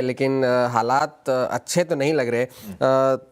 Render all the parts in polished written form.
लेकिन हालात अच्छे तो नहीं लग रहे।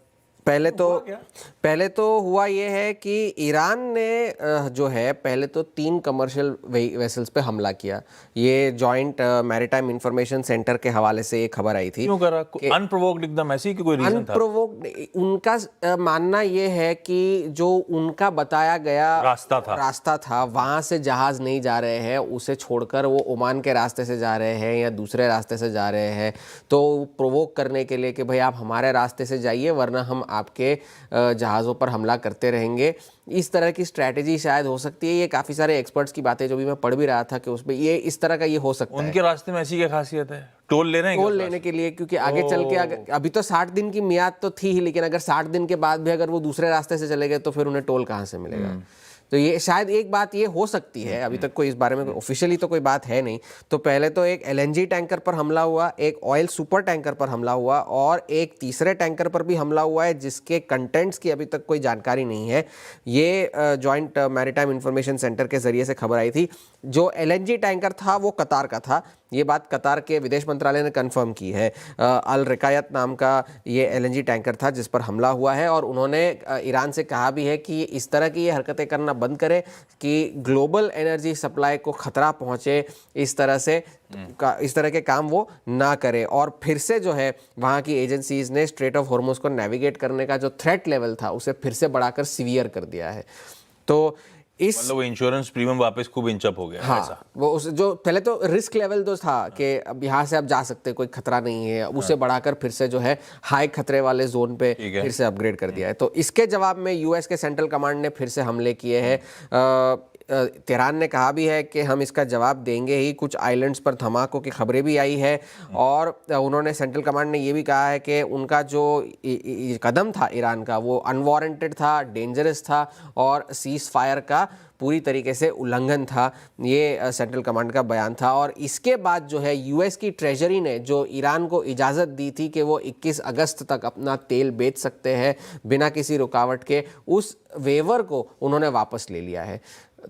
पहले तो हुआ ये है कि ईरान ने जो है पहले तो 3 कमर्शियल वेसल्स पे हमला किया। ये जॉइंट मैरीटाइम इंफॉर्मेशन सेंटर के हवाले से ये खबर आई थी। क्यों करा? अनप्रोवोक्ड एकदम ऐसी कि कोई रीजन था? अनप्रोवोक्ड उनका मानना ये है कि जो उनका बताया गया रास्ता था वहां से जहाज नहीं जा रहे हैं, उसे छोड़कर वो ओमान के रास्ते से जा रहे हैं या दूसरे रास्ते से जा रहे हैं, तो प्रोवोक करने के लिए कि भाई आप हमारे रास्ते से जाइए वरना हम आपके जहाज़ों पर हमला करते रहेंगे। इस तरह की स्ट्रैटेजी शायद हो सकती है। ये काफ़ी सारे एक्सपर्ट्स की बातें जो भी मैं पढ़ भी रहा था कि उसमें ये इस तरह का ये हो सकता है। उनके रास्ते में ऐसी क्या खासियत है? टोल लेने के लिए, क्योंकि आगे चल के अभी तो 60 दिन की मियाद तो थी ही, लेकिन अगर 60 दिन के बाद भी अगर वो दूसरे रास्ते से चले गए तो फिर उन्हें टोल कहाँ से मिलेगा? तो ये शायद एक बात ये हो सकती है। अभी तक कोई इस बारे में ऑफिशियली तो कोई बात है नहीं। तो पहले तो एक एलएनजी टैंकर पर हमला हुआ, एक ऑयल सुपर टैंकर पर हमला हुआ और एक तीसरे टैंकर पर भी हमला हुआ है जिसके कंटेंट्स की अभी तक कोई जानकारी नहीं है। ये जॉइंट मैरीटाइम इंफॉर्मेशन सेंटर के जरिए से खबर आई थी। जो एलएनजी टैंकर था वो कतार का था। ये बात कतार के विदेश मंत्रालय ने कंफर्म की है। अल रिकायत नाम का ये एलएनजी टैंकर था जिस पर हमला हुआ है और उन्होंने ईरान से कहा भी है कि इस तरह की ये हरकतें करना बंद करे कि ग्लोबल एनर्जी सप्लाई को खतरा पहुंचे, इस तरह के काम वो ना करे। और फिर से जो है वहाँ की एजेंसीज ने स्ट्रेट ऑफ हॉर्मुज को नेविगेट करने का जो थ्रेट लेवल था उसे फिर से बढ़ाकर सीवियर कर दिया है। तो मतलब इंश्योरेंस प्रीमियम वापस खूब इंचअप हो गया। हाँ, ऐसा वो उस जो पहले तो रिस्क लेवल जो था कि अब यहाँ से आप जा सकते कोई खतरा नहीं है, अब उसे बढ़ाकर फिर से जो है हाई खतरे वाले जोन पे फिर से अपग्रेड कर दिया है। तो इसके जवाब में यूएस के सेंट्रल कमांड ने फिर से हमले किए हैं। तेहरान ने कहा भी है कि हम इसका जवाब देंगे ही। कुछ आइलैंड्स पर धमाकों की खबरें भी आई है और उन्होंने सेंट्रल कमांड ने ये भी कहा है कि उनका जो कदम था ईरान का वो अनवारंटेड था, डेंजरस था और सीज फायर का पूरी तरीके से उल्लंघन था। ये सेंट्रल कमांड का बयान था। और इसके बाद जो है यूएस की ट्रेजरी ने जो ईरान को इजाज़त दी थी कि वो 21 अगस्त तक अपना तेल बेच सकते हैं बिना किसी रुकावट के, उस वेवर को उन्होंने वापस ले लिया है।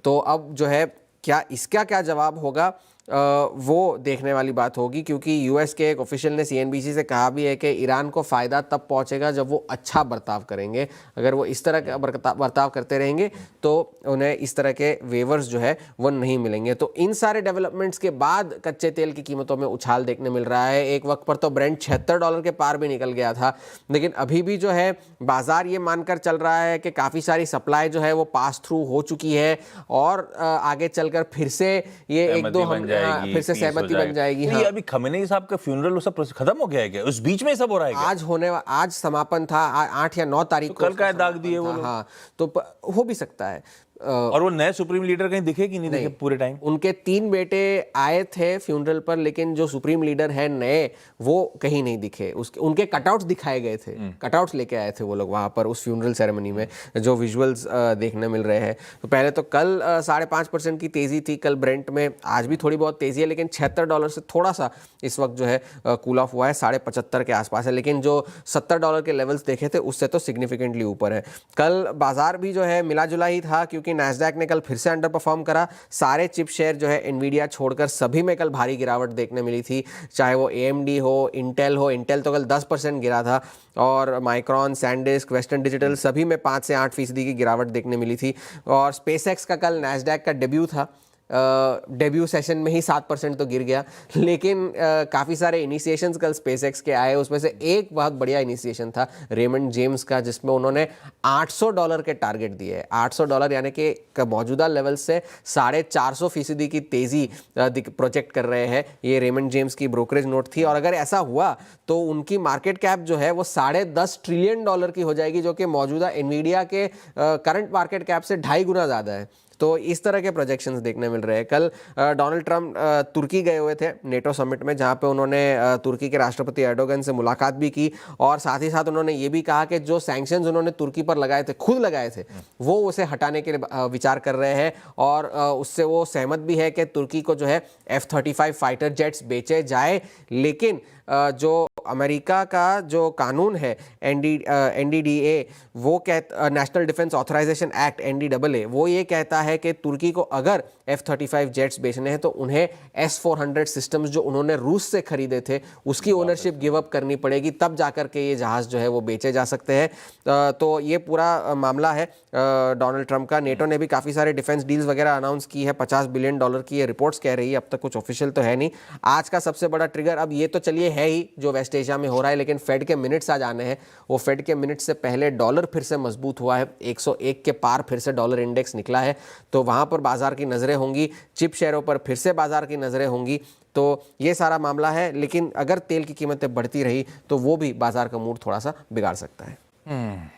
तो अब जो है क्या इसका क्या जवाब होगा वो देखने वाली बात होगी, क्योंकि यूएस के एक ऑफिशियल ने सीएनबीसी से कहा भी है कि ईरान को फ़ायदा तब पहुंचेगा जब वो अच्छा बर्ताव करेंगे। अगर वो इस तरह का बर्ताव करते रहेंगे तो उन्हें इस तरह के वेवर्स जो है वो नहीं मिलेंगे। तो इन सारे डेवलपमेंट्स के बाद कच्चे तेल की कीमतों में उछाल देखने मिल रहा है। एक वक्त पर तो ब्रेंट $76 के पार भी निकल गया था, लेकिन अभी भी जो है बाजार ये मानकर चल रहा है कि काफ़ी सारी सप्लाई जो है वो पास थ्रू हो चुकी है और आगे चलकर फिर से ये एक दो फिर से सहमति बन जाएगी। हाँ। अभी खमेनी साहब का फ्यूनरल वो सब खत्म हो गया है क्या? उस बीच में सब हो रहा है? आज समापन था 8 या 9 तारीख को। कल का दाग दिए वो लोग। हाँ, तो हो भी सकता है। और वो नए सुप्रीम लीडर कहीं दिखे कि नहीं दिखे पूरे टाइम? उनके 3 बेटे आए थे फ्यूनरल पर, लेकिन जो सुप्रीम लीडर है नए वो कहीं नहीं दिखे। उनके कटआउट्स दिखाए गए थे, कटआउट्स लेके आए थे वो लोग वहाँ पर उस फ्यूनरल सेरेमनी में, जो विजुअल्स देखने मिल रहे हैं। तो पहले तो कल 5.5% की तेज़ी थी कल ब्रेंट में, आज भी थोड़ी बहुत तेज़ी है, लेकिन $76 से थोड़ा सा इस वक्त जो है कूल ऑफ हुआ है, 75.5 के आसपास है। लेकिन जो $70 के लेवल्स देखे थे उससे तो सिग्निफिकेंटली ऊपर है। कल बाजार भी जो है मिला जुला ही था, क्योंकि नैस्डैक ने कल फिर से अंडर परफॉर्म करा। सारे चिप शेयर जो है एनवीडिया छोड़कर सभी में कल भारी गिरावट देखने मिली थी, चाहे वो AMD हो, इंटेल हो। इंटेल तो कल 10% गिरा था और माइक्रॉन, सैंडिस्क, वेस्टर्न डिजिटल सभी में 5 से 8% की गिरावट देखने मिली थी। और स्पेसएक्स का कल नैस्डैक का डेब्यू था, डेब्यू सेशन में ही 7% तो गिर गया, लेकिन काफ़ी सारे इनिशिएशंस कल स्पेसएक्स के आए। उसमें से एक बहुत बढ़िया इनिशिएशन था रेमंड जेम्स का, जिसमें उन्होंने $800 के टारगेट दिए। $800 यानी कि मौजूदा लेवल से 450% की तेज़ी प्रोजेक्ट कर रहे हैं। ये रेमंड जेम्स की ब्रोकरेज नोट थी और अगर ऐसा हुआ तो उनकी मार्केट कैप जो है वो $10.5 ट्रिलियन की हो जाएगी, जो कि मौजूदा एनवीडिया के करंट मार्केट कैप से 2.5 गुना ज़्यादा है। तो इस तरह के प्रोजेक्शंस देखने मिल रहे हैं। कल डोनाल्ड ट्रंप तुर्की गए हुए थे नेटो समिट में, जहां पे उन्होंने तुर्की के राष्ट्रपति एर्डोगन से मुलाकात भी की और साथ ही साथ उन्होंने ये भी कहा कि जो सैंक्शंस उन्होंने तुर्की पर लगाए थे, खुद लगाए थे, वो उसे हटाने के लिए विचार कर रहे हैं। और उससे वो सहमत भी है कि तुर्की को जो है F-35 फाइटर जेट्स बेचे जाए, लेकिन जो अमेरिका का जो कानून है NDDA, वो national defense authorization act NDAA, वो ये कहता है कि तुर्की को अगर F-35 जेट्स बेचने हैं तो उन्हें S-400 सिस्टम्स जो उन्होंने रूस से खरीदे थे उसकी ओनरशिप गिव अप करनी पड़ेगी, तब जाकर के ये जहाज़ जो है वो बेचे जा सकते हैं। तो ये पूरा मामला है डोनाल्ड ट्रंप का। नेटो ने भी काफ़ी सारे डिफेंस डील्स वगैरह अनाउंस की है, $50 बिलियन की ये रिपोर्ट्स कह रही है, अब तक कुछ ऑफिशियल तो है नहीं। आज का सबसे बड़ा ट्रिगर, अब ये तो चलिए है ही जो वेस्ट एशिया में हो रहा है, लेकिन फेड के मिनट्स आज आने हैं। वो फेड के मिनट्स से पहले डॉलर फिर से मजबूत हुआ है, 101 के पार फिर से डॉलर इंडेक्स निकला है, तो वहाँ पर बाजार की नज़रें होंगी। चिप शेयरों पर फिर से बाजार की नज़रें होंगी। तो ये सारा मामला है, लेकिन अगर तेल की कीमतें बढ़ती रही तो वो भी बाजार का मूड थोड़ा सा बिगाड़ सकता है।